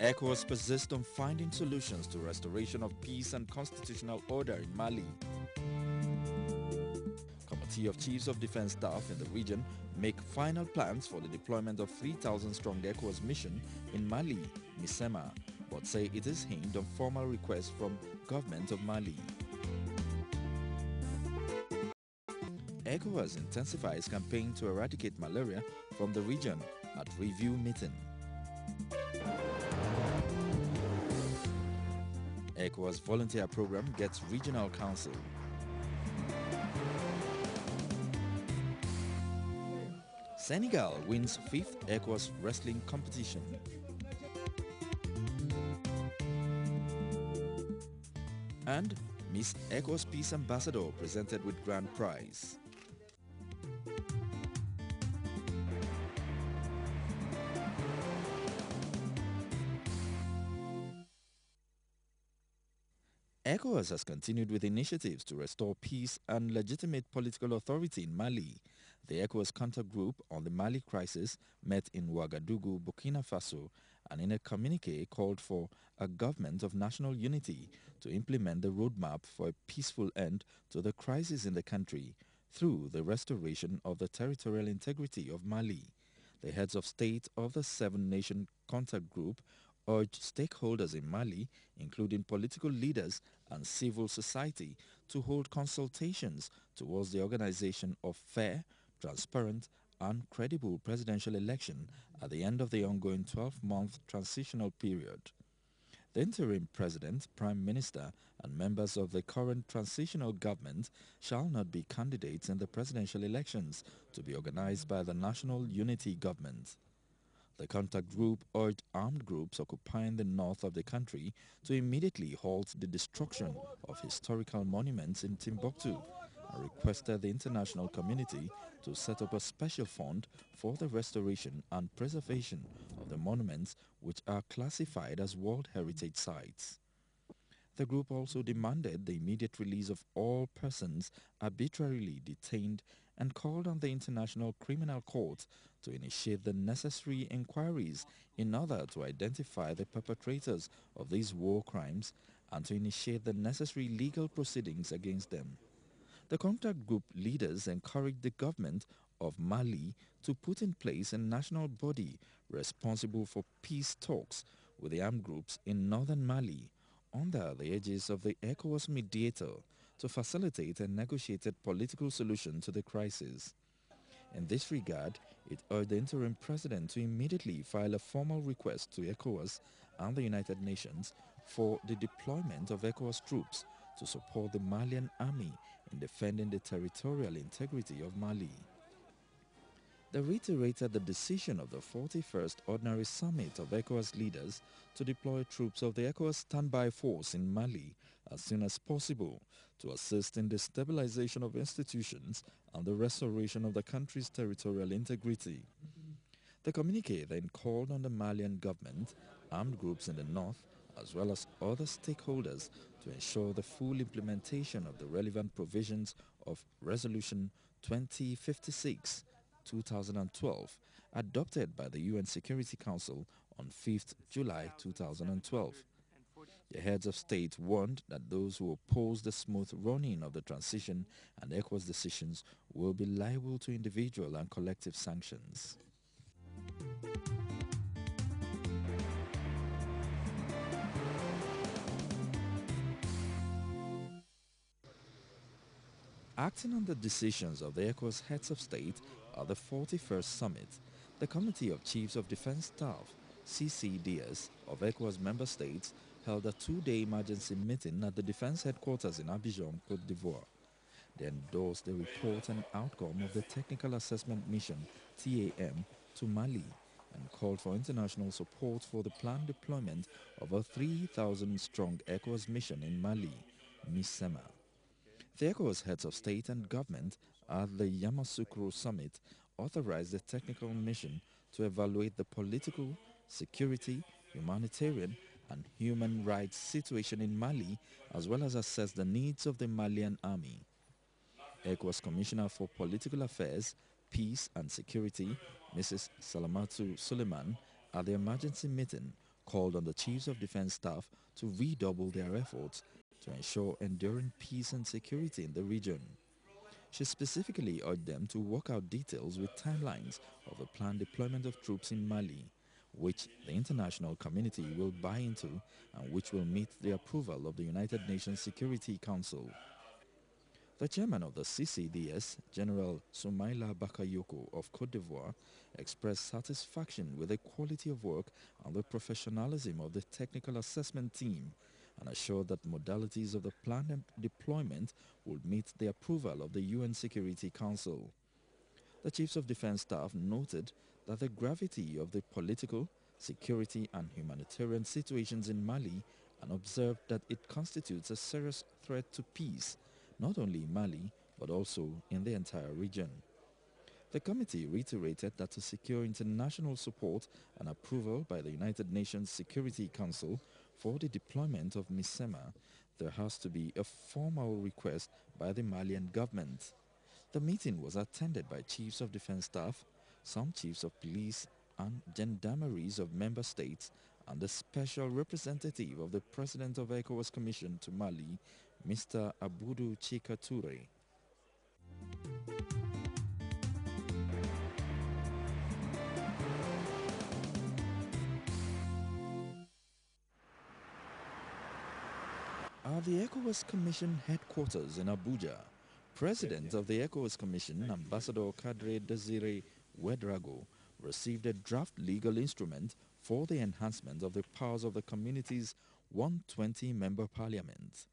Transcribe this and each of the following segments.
ECOWAS persists on finding solutions to restoration of peace and constitutional order in Mali. Committee of Chiefs of Defense Staff in the region make final plans for the deployment of 3,000-strong ECOWAS mission in Mali, MISEMA, but say it is hinged on formal requests from government of Mali. ECOWAS intensifies campaign to eradicate malaria from the region at review meeting. ECOWAS volunteer program gets regional council. Senegal wins 5th ECOWAS wrestling competition. And Miss ECOWAS Peace Ambassador presented with grand prize. ECOWAS has continued with initiatives to restore peace and legitimate political authority in Mali. The ECOWAS contact group on the Mali crisis met in Ouagadougou, Burkina Faso, and in a communique called for a government of national unity to implement the roadmap for a peaceful end to the crisis in the country through the restoration of the territorial integrity of Mali. The heads of state of the seven-nation contact group urged stakeholders in Mali, including political leaders and civil society, to hold consultations towards the organization of fair, transparent and credible presidential election at the end of the ongoing 12-month transitional period. The interim president, prime minister and members of the current transitional government shall not be candidates in the presidential elections to be organized by the National Unity Government. The contact group urged armed groups occupying the north of the country to immediately halt the destruction of historical monuments in Timbuktu and requested the international community to set up a special fund for the restoration and preservation of the monuments which are classified as World Heritage Sites. The group also demanded the immediate release of all persons arbitrarily detained and called on the International Criminal Court to initiate the necessary inquiries in order to identify the perpetrators of these war crimes and to initiate the necessary legal proceedings against them. The contact group leaders encouraged the government of Mali to put in place a national body responsible for peace talks with the armed groups in northern Mali under the aegis of the ECOWAS mediator to facilitate a negotiated political solution to the crisis. In this regard, it urged the interim president to immediately file a formal request to ECOWAS and the United Nations for the deployment of ECOWAS troops to support the Malian army in defending the territorial integrity of Mali. They reiterated the decision of the 41st Ordinary Summit of ECOWAS leaders to deploy troops of the ECOWAS standby force in Mali as soon as possible to assist in the stabilization of institutions and the restoration of the country's territorial integrity. The communique then called on the Malian government, armed groups in the north, as well as other stakeholders to ensure the full implementation of the relevant provisions of Resolution 2056 2012, adopted by the UN Security Council on 5th July 2012. The heads of state warned that those who oppose the smooth running of the transition and ECOWAS decisions will be liable to individual and collective sanctions. Acting on the decisions of the ECOWAS heads of state at the 41st Summit, the Committee of Chiefs of Defense Staff, CCDS, of ECOWAS member states held a two-day emergency meeting at the defense headquarters in Abidjan, Côte d'Ivoire. They endorsed the report and outcome of the Technical Assessment Mission, TAM, to Mali and called for international support for the planned deployment of a 3,000-strong ECOWAS mission in Mali, MISEMA. The ECOWAS heads of state and government at the Yamoussoukro summit authorized the technical mission to evaluate the political, security, humanitarian and human rights situation in Mali as well as assess the needs of the Malian army. ECOWAS Commissioner for Political Affairs, Peace and Security, Mrs. Salamatu Suleiman, at the emergency meeting called on the Chiefs of Defense Staff to redouble their efforts to ensure enduring peace and security in the region. She specifically urged them to work out details with timelines of the planned deployment of troops in Mali, which the international community will buy into and which will meet the approval of the United Nations Security Council. The chairman of the CCDS, General Soumaïla Bakayoko of Côte d'Ivoire, expressed satisfaction with the quality of work and the professionalism of the technical assessment team and assured that modalities of the planned deployment would meet the approval of the UN Security Council. The Chiefs of Defense Staff noted that the gravity of the political, security and humanitarian situations in Mali and observed that it constitutes a serious threat to peace, not only in Mali, but also in the entire region. The committee reiterated that to secure international support and approval by the United Nations Security Council for the deployment of MISEMA, there has to be a formal request by the Malian government. The meeting was attended by chiefs of defense staff, some chiefs of police and gendarmeries of member states, and the special representative of the President of ECOWAS Commission to Mali, Mr. Abudu Chika Toure. At the ECOWAS Commission headquarters in Abuja, President of the ECOWAS Commission, Ambassador Kadre Desire Ouedraogo, received a draft legal instrument for the enhancement of the powers of the community's 120-member parliament.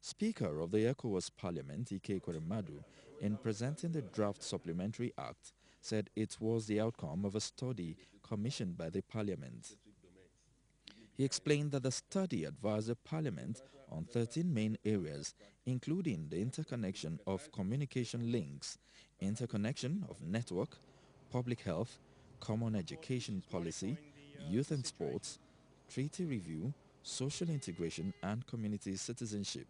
Speaker of the ECOWAS Parliament, Ike Ekweremadu, in presenting the draft supplementary act, said it was the outcome of a study commissioned by the parliament. He explained that the study advised the Parliament on 13 main areas, including the interconnection of communication links, interconnection of network, public health, common education policy, youth and sports, treaty review, social integration, and community citizenship.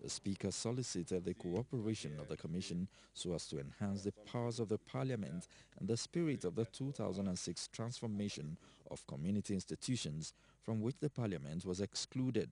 The Speaker solicited the cooperation of the Commission so as to enhance the powers of the Parliament and the spirit of the 2006 transformation of community institutions from which the Parliament was excluded.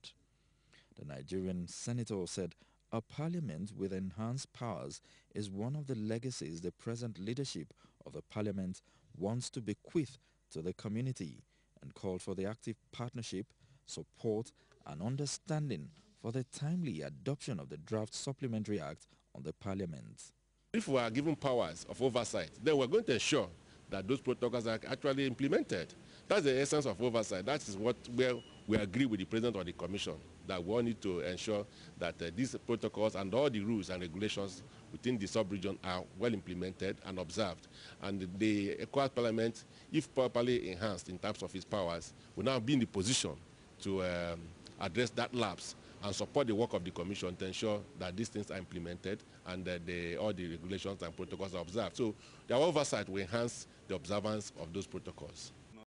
The Nigerian senator said, "A Parliament with enhanced powers is one of the legacies the present leadership of the Parliament wants to bequeath to the community," and called for the active partnership, support and understanding for the timely adoption of the draft supplementary act on the Parliament. If we are given powers of oversight, then we're going to ensure that those protocols are actually implemented. That's the essence of oversight. That is where we agree with the President of the Commission, that we all need to ensure that these protocols and all the rules and regulations within the sub-region are well implemented and observed. And the ECOWAS Parliament, if properly enhanced in terms of its powers, will now be in the position to address that lapse and support the work of the Commission to ensure that these things are implemented and that all the regulations and protocols are observed. So their oversight will enhance the observance of those protocols.